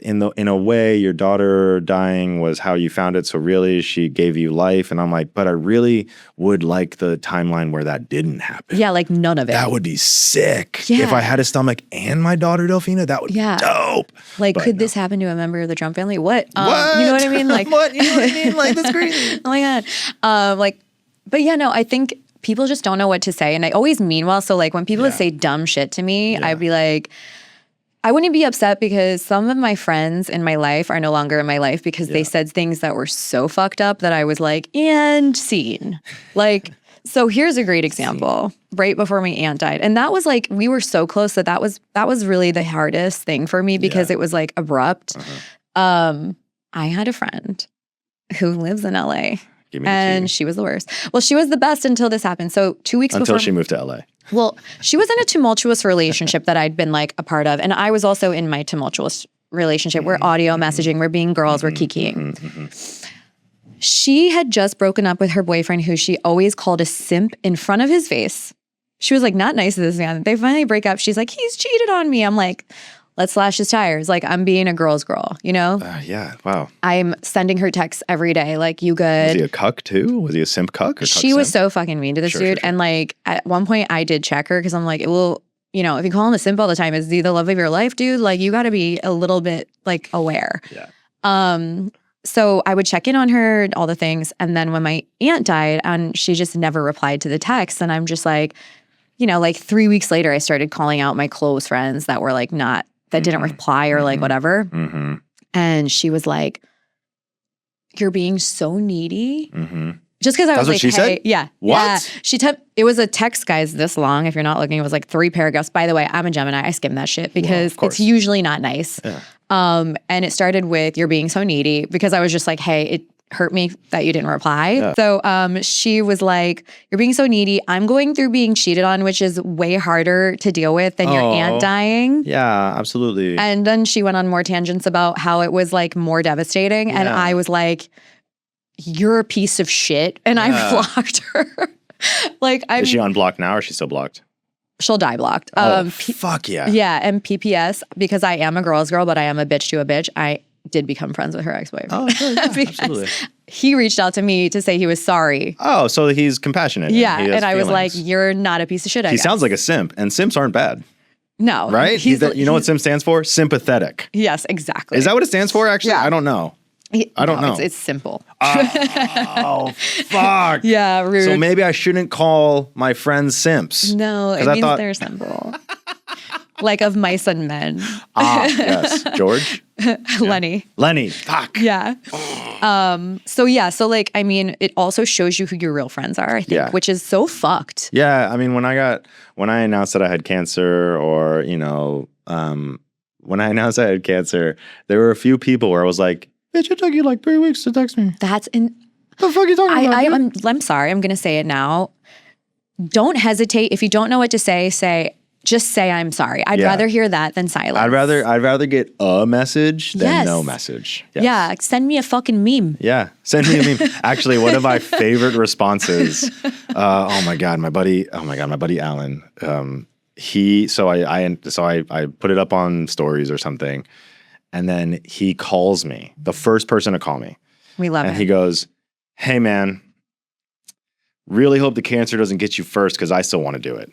in a way, your daughter dying was how you found it. So really, she gave you life. And I'm like, but I really would like the timeline where that didn't happen. Yeah, like none of it. That would be sick. Yeah. If I had a stomach and my daughter Delphina, that would be dope. Like, but could this happen to a member of the Trump family? What? What? You know what I mean? Like, what? You know what I mean? Like, that's crazy. Oh my God. But yeah, no, I think people just don't know what to say. And I always mean well. So like when people would say dumb shit to me, I'd be like, I wouldn't be upset because some of my friends in my life are no longer in my life because they said things that were so fucked up that I was like, and scene. Like, so here's a great example. Right before my aunt died. And that was like, we were so close that was really the hardest thing for me because it was like abrupt. I had a friend who lives in LA. And she was the worst. Well, she was the best until this happened. So 2 weeks before. Until she moved to LA. Well, she was in a tumultuous relationship that I'd been like a part of. And I was also in my tumultuous relationship. We're audio messaging. We're being girls. We're kikiing. She had just broken up with her boyfriend who she always called a simp in front of his face. She was like, not nice to this man. They finally break up. She's like, he's cheated on me. I'm like, let's slash his tires. Like, I'm being a girl's girl, you know? Yeah, wow. I'm sending her texts every day, like, you good? Was he a cuck too? Was he a simp cuck? Or She was so fucking mean to this dude. And like, at one point I did check her because I'm like, well, you know, if you call him a simp all the time, is he the love of your life, dude? Like, you got to be a little bit like aware. Yeah. So I would check in on her, all the things. And then when my aunt died and she just never replied to the text, and I'm just like, you know, like 3 weeks later, I started calling out my close friends that were like that didn't reply or like whatever. And she was like, you're being so needy. Just because I was That's like, what she said? Yeah. What? Yeah. It was a text, guys, this long. If you're not looking, it was like 3 paragraphs. By the way, I'm a Gemini. I skim that shit because it's usually not nice. Yeah. And it started with, you're being so needy, because I was just like, hey, it hurt me that you didn't reply. Yeah. So she was like, you're being so needy. I'm going through being cheated on, which is way harder to deal with than your aunt dying. Yeah, absolutely. And then she went on more tangents about how it was like more devastating. And I was like, you're a piece of shit. And I blocked her. Like, is she unblocked now or is she still blocked? She'll die blocked. Fuck yeah. Yeah, and PPS, because I am a girl's girl, but I am a bitch to a bitch, I did become friends with her ex-boyfriend. Oh, sure, yeah, absolutely. He reached out to me to say he was sorry. Oh, so he's compassionate. Yeah, and I was like, you're not a piece of shit, I He guess. sounds like a simp, and simps aren't bad. No. Right? You know what simp stands for? Sympathetic. Yes, exactly. Is that what it stands for, actually? Yeah. I don't know. I don't know. It's simple. Oh, fuck. Yeah, rude. So maybe I shouldn't call my friends simps. No, it means they're simple. Like of mice and men. Yes. George? Lenny. Lenny. Fuck. Yeah. So like, I mean, it also shows you who your real friends are, I think, which is so fucked. Yeah. I mean, when I announced that I had cancer, or, you know, when I announced I had cancer, there were a few people where I was like, bitch, it took you like 3 weeks to text me. That's in. The fuck are you talking about? I'm sorry. I'm going to say it now. Don't hesitate. If you don't know what to say, just say I'm sorry. I'd rather hear that than silence. I'd rather get a message than no message. Yes. Yeah, send me a fucking meme. Yeah, send me a meme. Actually, one of my favorite responses. Oh my god, my buddy Alan. I put it up on stories or something, and then he calls me, the first person to call me. We love it. And he goes, "Hey man, really hope the cancer doesn't get you first because I still want to do it."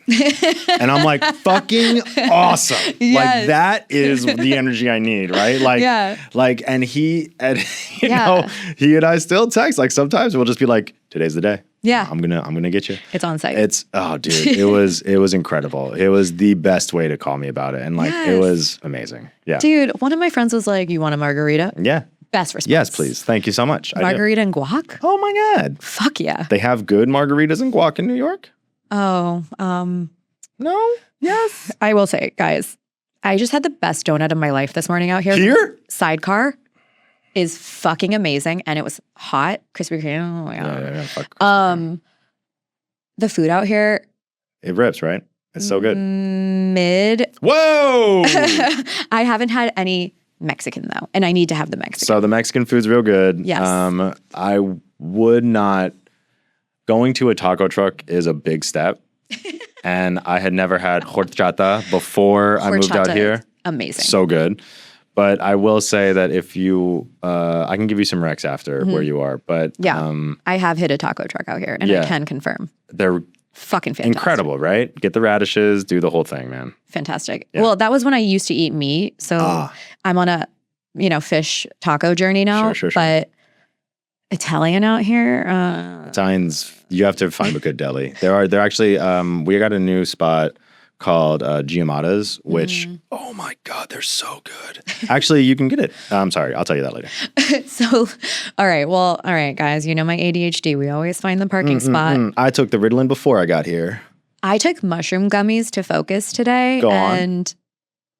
And I'm like, fucking awesome. Yes. Like, that is the energy I need, right? Like, and he and he and I still text. Like, sometimes we'll just be like, today's the day. Yeah. I'm gonna get you. It's on site. Dude, it was incredible. It was the best way to call me about it. And like, it was amazing. Yeah. Dude, one of my friends was like, you want a margarita? Yeah. Best response. Yes, please. Thank you so much. Margarita and guac? Oh my God. Fuck yeah. They have good margaritas and guac in New York? Oh, no? Yes. I will say, guys, I just had the best donut of my life this morning out here. Here? Sidecar. is fucking amazing. And it was hot, Krispy Kreme. Oh my God. Yeah, fuck Krispy Kreme. The food out here. It rips, right? It's so good. Mid. Whoa! I haven't had any Mexican though. And I need to have the Mexican. So the Mexican food's real good. Yes. I would not, going to a taco truck is a big step. And I had never had horchata before I moved out here. Amazing. So good. But I will say that if you, I can give you some recs after where you are. But yeah, I have hit a taco truck out here and I can confirm. They're fucking fantastic. Incredible, right? Get the radishes, do the whole thing, man. Fantastic. Yeah. Well, that was when I used to eat meat. So I'm on a, fish taco journey now. Sure. But Italian out here. Italians, you have to find a good deli. They're actually, we got a new spot called Giammatta's, which, oh my God, they're so good. Actually, you can get it. I'm sorry, I'll tell you that later. So, all right, guys, you know my ADHD. We always find the parking spot. I took the Ritalin before I got here. I took mushroom gummies to focus today. Go on. And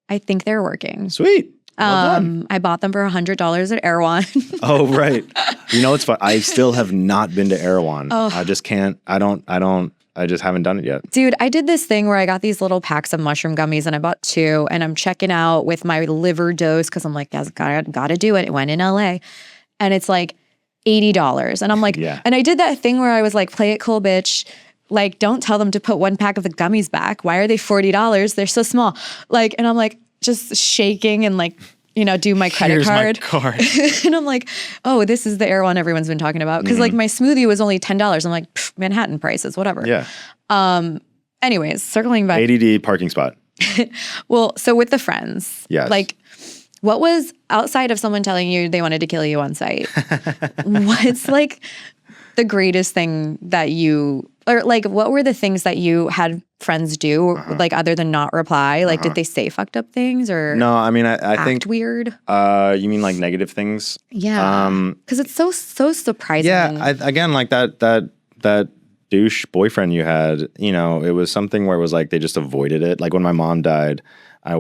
I think they're working. Sweet. Well done. I bought them for $100 at Erewhon. Oh, right. You know what's fun? I still have not been to Erewhon. Oh. I just can't. I just haven't done it yet. Dude, I did this thing where I got these little packs of mushroom gummies and I bought 2 and I'm checking out with my liver dose because I'm like, yes, gotta do it. It went in LA. And it's like $80. And I'm like, and I did that thing where I was like, play it cool, bitch. Like, don't tell them to put 1 pack of the gummies back. Why are they $40? They're so small. Like, and I'm like just shaking and like, do my credit Here's card. My card. And I'm like, oh, this is the Erewhon everyone's been talking about. Because like my smoothie was only $10. I'm like, Manhattan prices, whatever. Yeah. Anyways, circling back. ADD parking spot. Well, so with the friends. Yes. Like, what was, outside of someone telling you they wanted to kill you on site, what's like the greatest thing that you, or like what were the things that you had friends do, like other than not reply? Like, did they say fucked up things or no? I mean, I think weird. You mean like negative things? Yeah. Because it's so surprising. Yeah. Again, like that douche boyfriend you had. It was something where it was like they just avoided it. Like when my mom died, I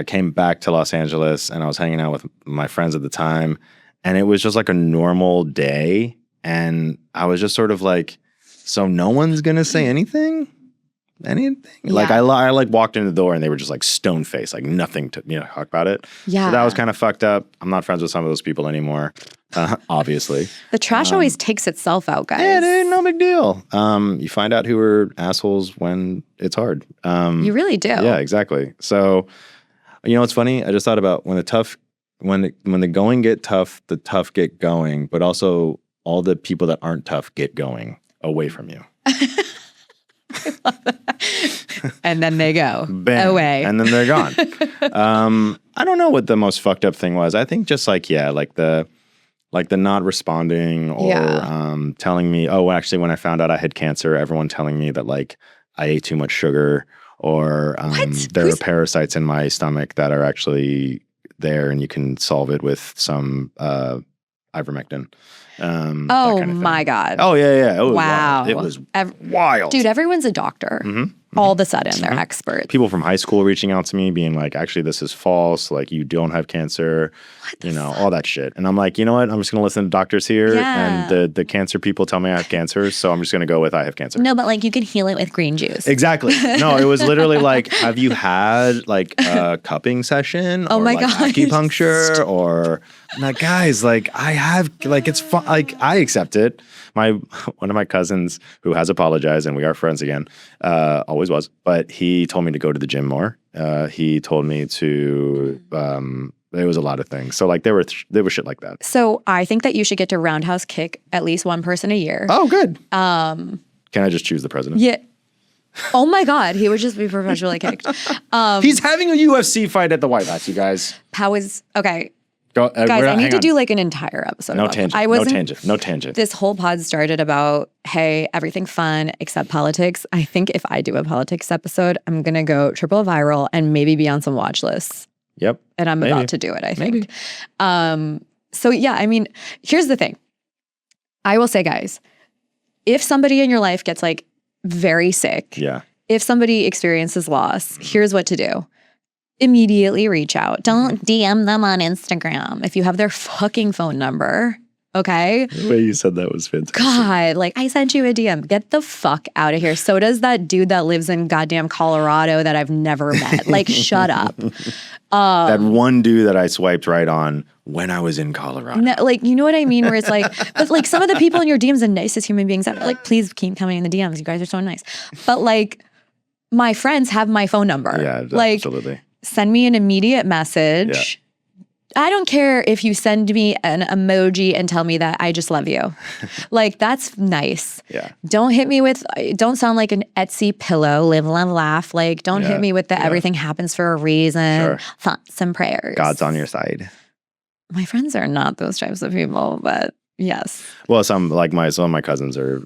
came back to Los Angeles and I was hanging out with my friends at the time, and it was just like a normal day, and I was just sort of like, so no one's gonna say anything. Yeah. Like I like walked in the door and they were just like stone faced, like nothing to talk about it. Yeah. So that was kind of fucked up. I'm not friends with some of those people anymore. Obviously. The trash always takes itself out, guys. Yeah, dude, no big deal. You find out who are assholes when it's hard. You really do. Yeah, exactly. So it's funny. I just thought about when the going get tough, the tough get going, but also all the people that aren't tough get going away from you. And then they go away. And then they're gone. I don't know what the most fucked up thing was. I think just like the not responding or telling me, oh, actually, when I found out I had cancer, everyone telling me that like I ate too much sugar or there are parasites in my stomach that are actually there and you can solve it with some ivermectin. Oh kind of my God. Oh yeah. It was wow. Wild. It was wild. Dude, everyone's a doctor. All of a sudden they're experts. People from high school reaching out to me being like, actually, this is false. Like you don't have cancer, all that shit. And I'm like, you know what? I'm just going to listen to doctors here. Yeah. And the cancer people tell me I have cancer. So I'm just going to go with I have cancer. No, but like you can heal it with green juice. Exactly. No, it was literally like, have you had like a cupping session? Oh or my like God. acupuncture or like, guys, like I have, like, it's fun. Like I accept it. One of my cousins who has apologized and we are friends again, always was, but he told me to go to the gym more. He told me to, there was a lot of things. So like there was shit like that. So I think that you should get to roundhouse kick at least one person a year. Oh, good. Can I just choose the president? Yeah. Oh my God. He would just be professionally kicked. He's having a UFC fight at the White House, you guys. Okay. Go, guys, I need to do like an entire episode. No tangent. No tangent. This whole pod started about, hey, everything fun except politics. I think if I do a politics episode, I'm going to go triple viral and maybe be on some watch lists. Yep. And I'm about to do it, I think. So yeah, I mean, here's the thing. I will say, guys, if somebody in your life gets like very sick, if somebody experiences loss, here's what to do. immediately reach out. Don't DM them on Instagram if you have their fucking phone number. Okay. The way you said that was fantastic. God, like I sent you a DM. Get the fuck out of here. So does that dude that lives in goddamn Colorado that I've never met. Like, shut up. That one dude that I swiped right on when I was in Colorado. No, like, you know what I mean? Where it's like, but like some of the people in your DMs are the nicest human beings ever. Like, please keep coming in the DMs. You guys are so nice. But like, my friends have my phone number. Yeah, like, absolutely. Send me an immediate message. Yeah. I don't care if you send me an emoji and tell me that I just love you. Like, that's nice. Yeah. Don't hit me with, don't sound like an Etsy pillow, live, love, laugh. Like, don't hit me with the everything happens for a reason, thoughts and prayers. God's on your side. My friends are not those types of people, but yes. Well, some of my cousins are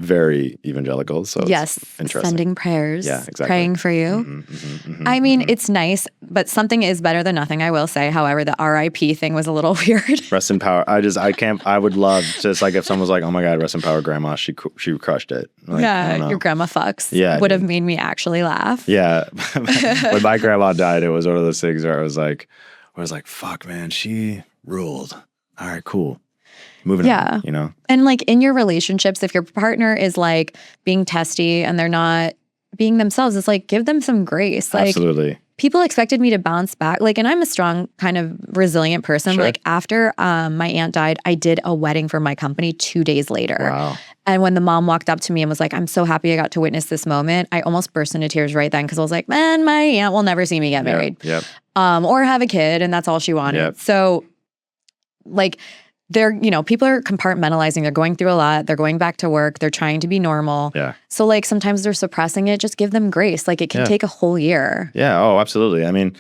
very evangelical, so yes, it's interesting. Sending prayers, exactly. Praying for you. I mean, it's nice, but something is better than nothing, I will say. However, the RIP thing was a little weird. Rest in power. I would love just like if someone was like, oh my God, rest in power, grandma, she crushed it. Like, your grandma fucks. Yeah, would have made me actually laugh. Yeah. When my grandma died, it was one of those things where I was like, fuck, man, she ruled. All right, cool. Moving on, you know? And like in your relationships, if your partner is like being testy and they're not being themselves, it's like, give them some grace. Like, absolutely. People expected me to bounce back. Like, and I'm a strong kind of resilient person. Sure. Like after my aunt died, I did a wedding for my company 2 days later. Wow. And when the mom walked up to me and was like, I'm so happy I got to witness this moment, I almost burst into tears right then because I was like, man, my aunt will never see me get married. Yep. Or have a kid, and that's all she wanted. Yep. So like, people are compartmentalizing. They're going through a lot. They're going back to work. They're trying to be normal. Yeah. So like sometimes they're suppressing it. Just give them grace. Like it can take a whole year. Yeah. Oh, absolutely. I mean,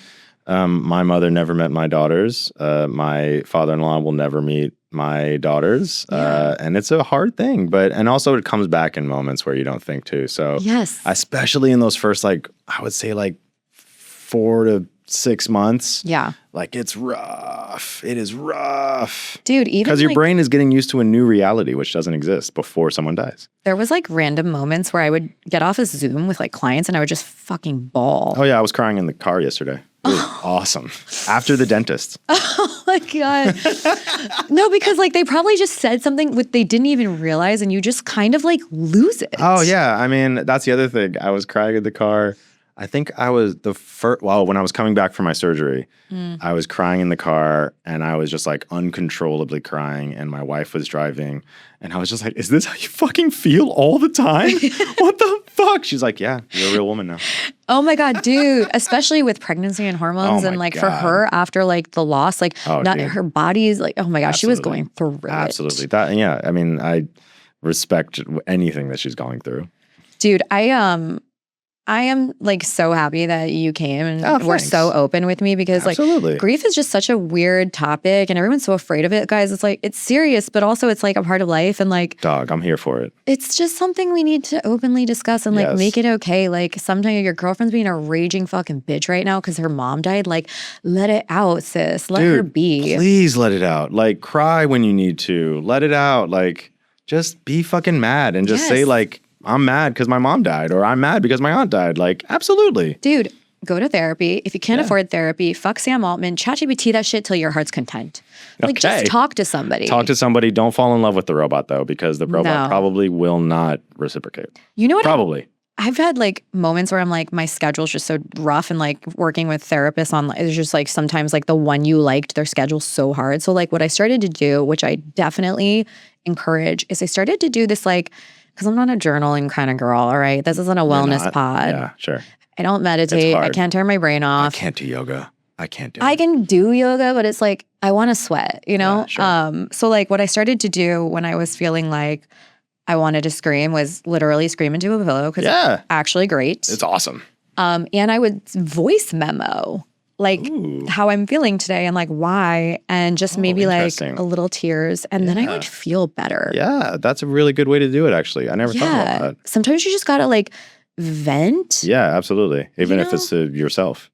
my mother never met my daughters. My father-in-law will never meet my daughters. And it's a hard thing, and also it comes back in moments where you don't think to. So yes, especially in those first, I would say 4 to 6 months. Yeah. Like it's rough. It is rough. Dude, even because your brain is getting used to a new reality, which doesn't exist before someone dies. There was random moments where I would get off a Zoom with clients and I would just fucking bawl. Oh yeah, I was crying in the car yesterday. It was awesome. After the dentist. Oh my God. No, because they probably just said something they didn't even realize and you just kind of lose it. Oh yeah. I mean, that's the other thing. I was crying in the car. I think I was when I was coming back from my surgery, I was crying in the car and I was just uncontrollably crying and my wife was driving and I was just like, is this how you fucking feel all the time? What the fuck? She's like, yeah, you're a real woman now. Oh my God, dude. Especially with pregnancy and hormones and for her after the loss, her body's oh my gosh, she was going through it. Absolutely. That, yeah. I mean, I respect anything that she's going through. Dude, I am so happy that you came and were so open with me because grief is just such a weird topic and everyone's so afraid of it, guys. It's it's serious, but also it's a part of life and dog, I'm here for it. It's just something we need to openly discuss and make it okay. Sometimes your girlfriend's being a raging fucking bitch right now because her mom died. Let it out, sis. Let her be. Please let it out. Cry when you need to. Let it out. Just be fucking mad and just say I'm mad because my mom died, or I'm mad because my aunt died. Absolutely. Dude, go to therapy. If you can't afford therapy, fuck Sam Altman. ChatGPT that shit till your heart's content. Just talk to somebody. Talk to somebody. Don't fall in love with the robot, though, because the robot probably will not reciprocate. You know what? Probably. I've had moments where I'm my schedule's just so rough and working with therapists on it's just sometimes the one you liked, their schedule's so hard. So what I started to do, which I definitely encourage, is I started to do this because I'm not a journaling kind of girl, all right? This isn't a wellness pod. Yeah, sure. I don't meditate. I can't turn my brain off. I can't do yoga. I can't do it. I can do yoga, but it's I want to sweat, you know? Yeah, sure. So what I started to do when I was feeling I wanted to scream was literally scream into a pillow because it's actually great. It's awesome. And I would voice memo how I'm feeling today and why, and just maybe a little tears, and then I would feel better. Yeah, that's a really good way to do it, actually. I never thought about that. Sometimes you just gotta vent. Yeah, absolutely. Even if it's to yourself.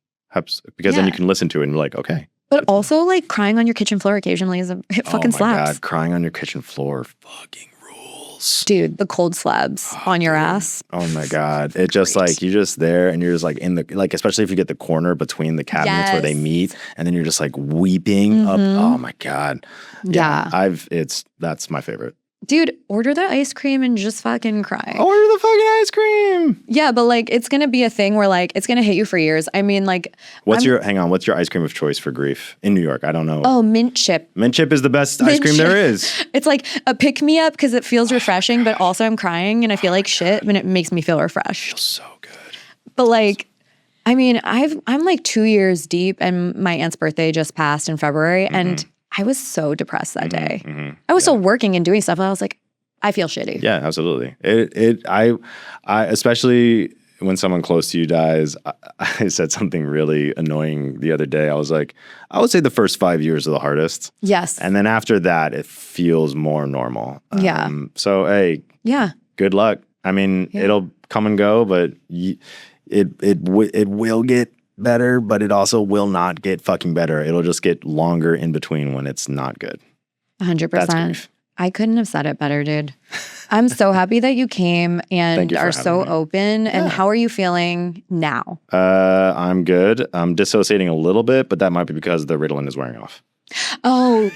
Because then you can listen to it and be okay. But also crying on your kitchen floor occasionally it fucking slaps. God, crying on your kitchen floor fucking rules. Dude, the cold slabs on your ass. Oh my God. It just like, you're just there and you're just like in the, like, especially if you get the corner between the cabinets where they meet and then you're just like weeping up. Oh my God. Yeah. That's my favorite. Dude, order the ice cream and just fucking cry. Order the fucking ice cream. Yeah, but like it's gonna be a thing where like it's gonna hit you for years. I mean, like what's your ice cream of choice for grief in New York? I don't know. Oh, mint chip. Mint chip is the best ice cream there is. It's like a pick me up because it feels refreshing, but also I'm crying and I feel like shit, and it makes me feel refreshed. Feels so good. But like, I mean, I'm like 2 years deep, and my aunt's birthday just passed in February, and I was so depressed that day. I was still working and doing stuff, but I was like, I feel shitty. Yeah, absolutely. I especially when someone close to you dies, I said something really annoying the other day. I was like, I would say the first 5 years are the hardest. Yes. And then after that, it feels more normal. Yeah. So, hey, good luck. I mean, it'll come and go, but it will get better, but it also will not get fucking better. It'll just get longer in between when it's not good. 100%. I couldn't have said it better, dude. I'm so happy that you came and are so open. And how are you feeling now? I'm good. I'm dissociating a little bit, but that might be because the Ritalin is wearing off. Oh,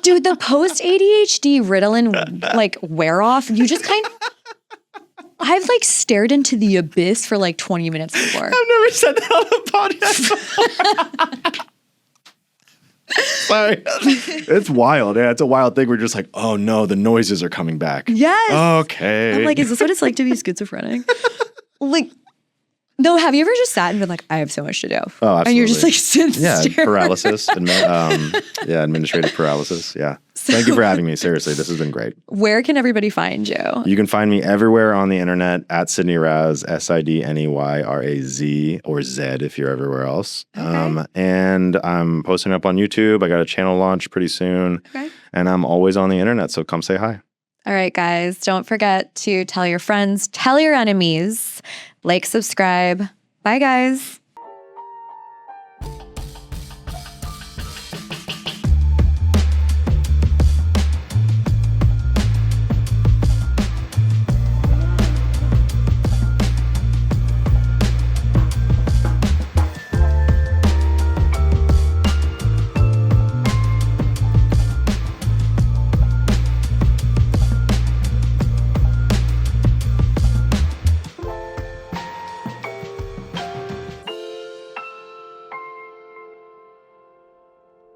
dude, the post-ADHD Ritalin like wear off, you just kind of... I've like stared into the abyss for like 20 minutes before. I've never said that on the podcast. Sorry. It's wild. Yeah, it's a wild thing. We're just like, oh no, the noises are coming back. Yes. Okay. I'm like, is this what it's like to be schizophrenic? Like, no, have you ever just sat and been like, I have so much to do? Oh, absolutely. And you're just like, sit still. Paralysis. Administrative paralysis. Yeah. Thank you for having me. Seriously, this has been great. Where can everybody find you? You can find me everywhere on the internet at Sidney Raz, SIDNEYRAZ, or Z if you're everywhere else. Okay. And I'm posting up on YouTube. I got a channel launch pretty soon. Okay. And I'm always on the internet, so come say hi. All right, guys. Don't forget to tell your friends, tell your enemies, like, subscribe. Bye, guys.